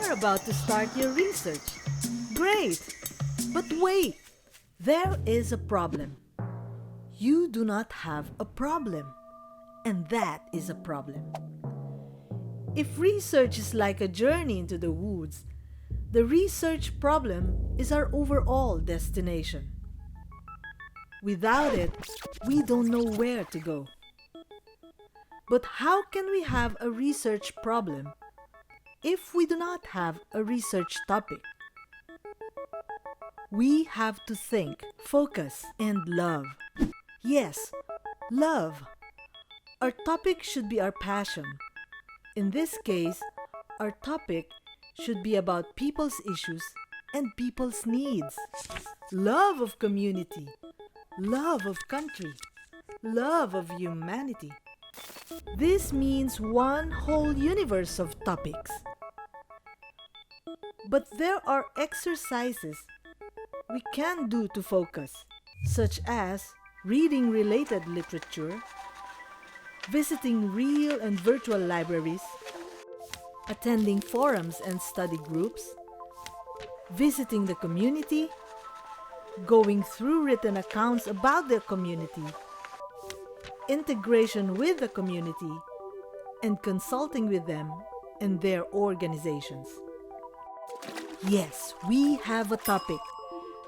are about to start your research. Great! But wait! There is a problem. You do not have a problem. And that is a problem. If research is like a journey into the woods, the research problem is our overall destination. Without it, we don't know where to go. But how can we have a research problem if we do not have a research topic? We have to think, focus, and love. Yes, love. Our topic should be our passion. In this case, our topic should be about people's issues and people's needs. Love of community, love of country, love of humanity. This means one whole universe of topics. But there are exercises we can do to focus, such as reading related literature, visiting real and virtual libraries, attending forums and study groups, visiting the community, going through written accounts about the community, integration with the community, and consulting with them and their organizations. Yes, we have a topic.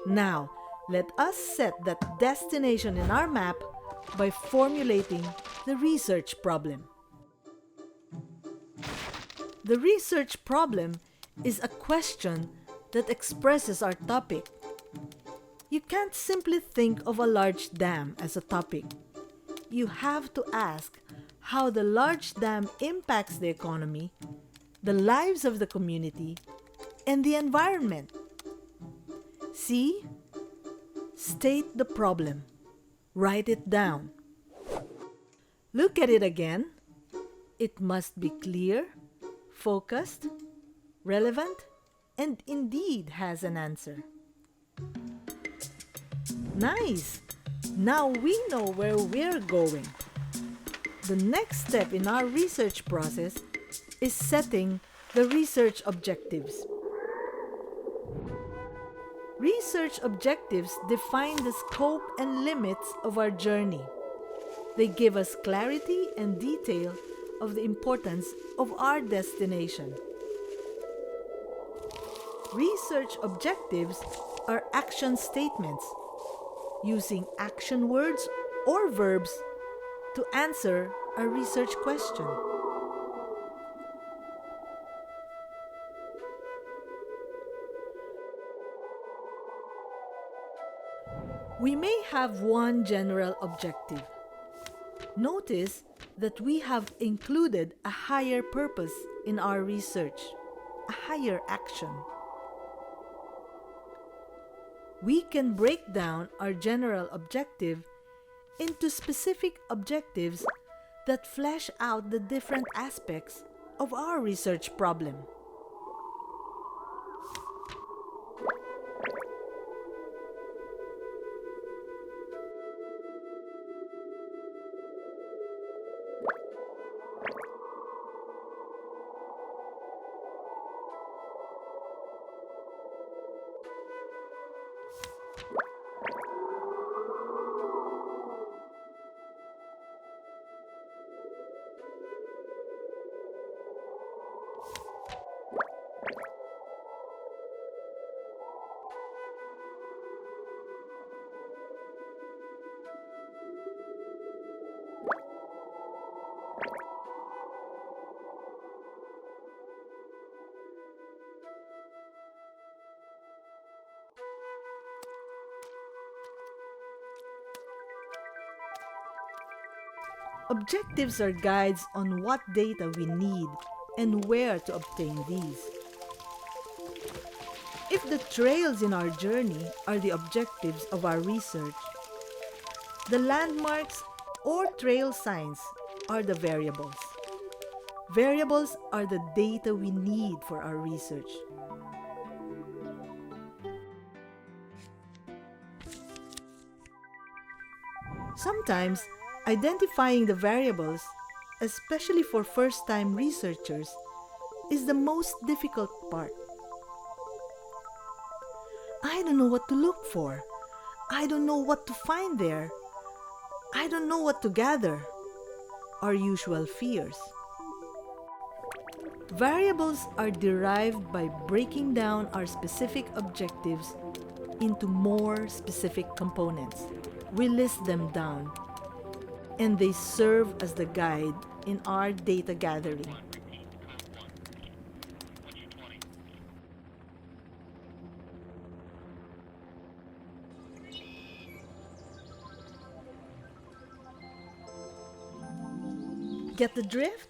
Now, let us set that destination in our map by formulating the research problem. The research problem is a question that expresses our topic. You can't simply think of a large dam as a topic. You have to ask how the large dam impacts the economy, the lives of the community, and the environment. See? State the problem. Write it down. Look at it again. It must be clear, focused, relevant, and indeed has an answer. Nice! Now we know where we're going. The next step in our research process is setting the research objectives. Research objectives define the scope and limits of our journey. They give us clarity and detail of the importance of our destination. Research objectives are action statements, using action words or verbs to answer a research question. We may have one general objective. Notice that we have included a higher purpose in our research, a higher action. We can break down our general objective into specific objectives that flesh out the different aspects of our research problem. Objectives are guides on what data we need and where to obtain these. If the trails in our journey are the objectives of our research, the landmarks or trail signs are the variables. Variables are the data we need for our research. Sometimes, identifying the variables, especially for first-time researchers, is the most difficult part. I don't know what to look for. I don't know what to find there. I don't know what to gather. Our usual fears. Variables are derived by breaking down our specific objectives into more specific components. We list them down, and they serve as the guide in our data gathering. Get the drift?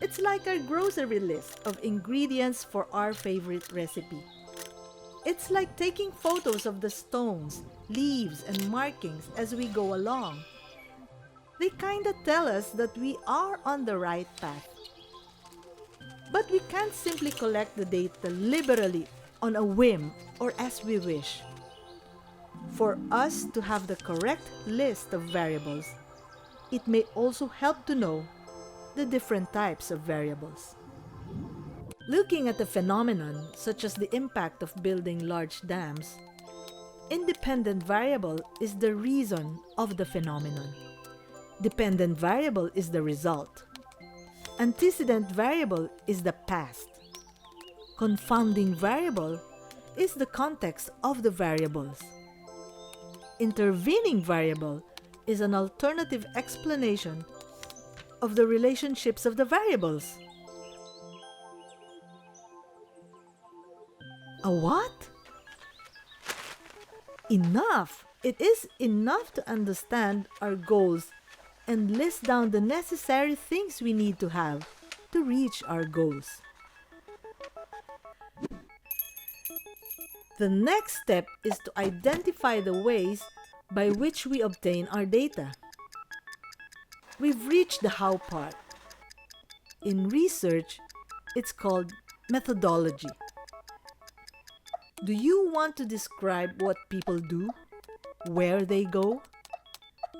It's like our grocery list of ingredients for our favorite recipe. It's like taking photos of the stones, leaves, and markings as we go along. They kinda tell us that we are on the right path. But we can't simply collect the data liberally on a whim or as we wish. For us to have the correct list of variables, it may also help to know the different types of variables. Looking at a phenomenon such as the impact of building large dams, independent variable is the reason of the phenomenon. Dependent variable is the result. Antecedent variable is the past. Confounding variable is the context of the variables. Intervening variable is an alternative explanation of the relationships of the variables. A what? Enough! It is enough to understand our goals and list down the necessary things we need to have to reach our goals. The next step is to identify the ways by which we obtain our data. We've reached the how part. In research, it's called methodology. Do you want to describe what people do? Where they go?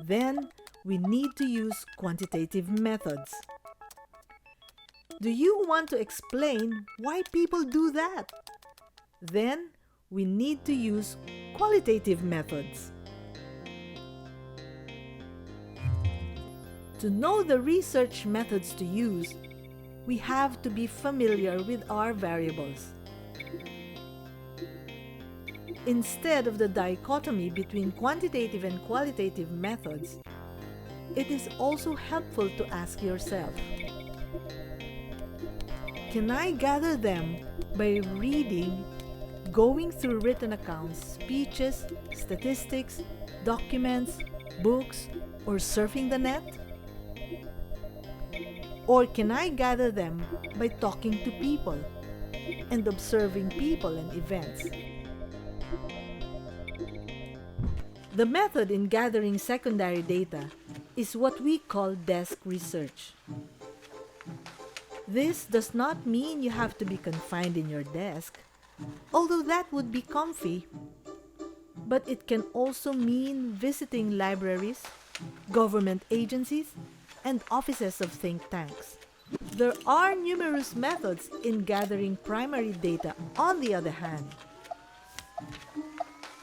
Then we need to use quantitative methods. Do you want to explain why people do that? Then we need to use qualitative methods. To know the research methods to use, we have to be familiar with our variables. Instead of the dichotomy between quantitative and qualitative methods, it is also helpful to ask yourself, can I gather them by reading, going through written accounts, speeches, statistics, documents, books, or surfing the net? Or can I gather them by talking to people and observing people and events? The method in gathering secondary data is what we call desk research. This does not mean you have to be confined in your desk, although that would be comfy. But it can also mean visiting libraries, government agencies, and offices of think tanks. There are numerous methods in gathering primary data, on the other hand.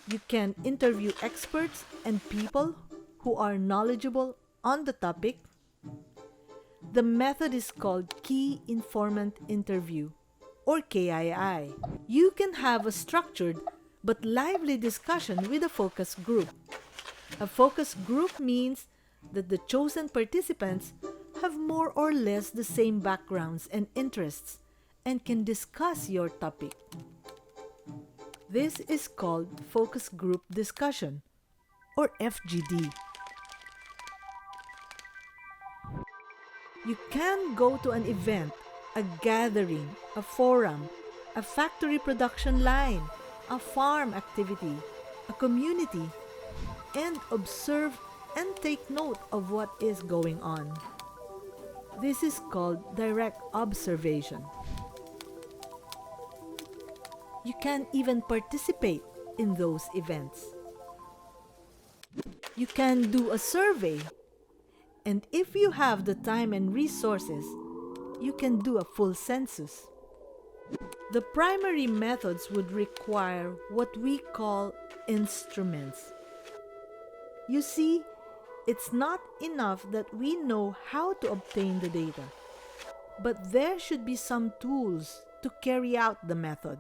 You can interview experts and people who are knowledgeable on the topic. The method is called Key Informant Interview, or KII. You can have a structured but lively discussion with a focus group. A focus group means that the chosen participants have more or less the same backgrounds and interests and can discuss your topic. This is called focus group discussion, or FGD. You can go to an event, a gathering, a forum, a factory production line, a farm activity, a community, and observe and take note of what is going on. This is called direct observation. You can even participate in those events. You can do a survey, and if you have the time and resources, you can do a full census. The primary methods would require what we call instruments. You see, it's not enough that we know how to obtain the data, but there should be some tools to carry out the method.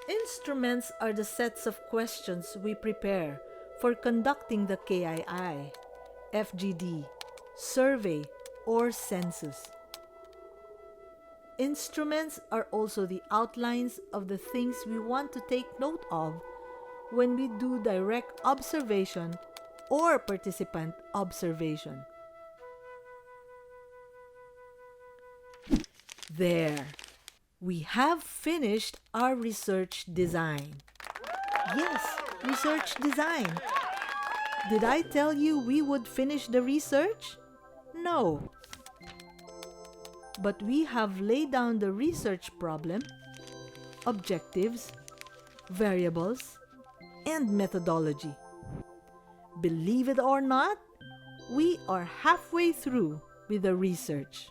Instruments are the sets of questions we prepare for conducting the KII, FGD, survey, or census. Instruments are also the outlines of the things we want to take note of when we do direct observation or participant observation. There, we have finished our research design. Yes, research design. Did I tell you we would finish the research? No. But we have laid down the research problem, objectives, variables, and methodology. Believe it or not, we are halfway through with the research.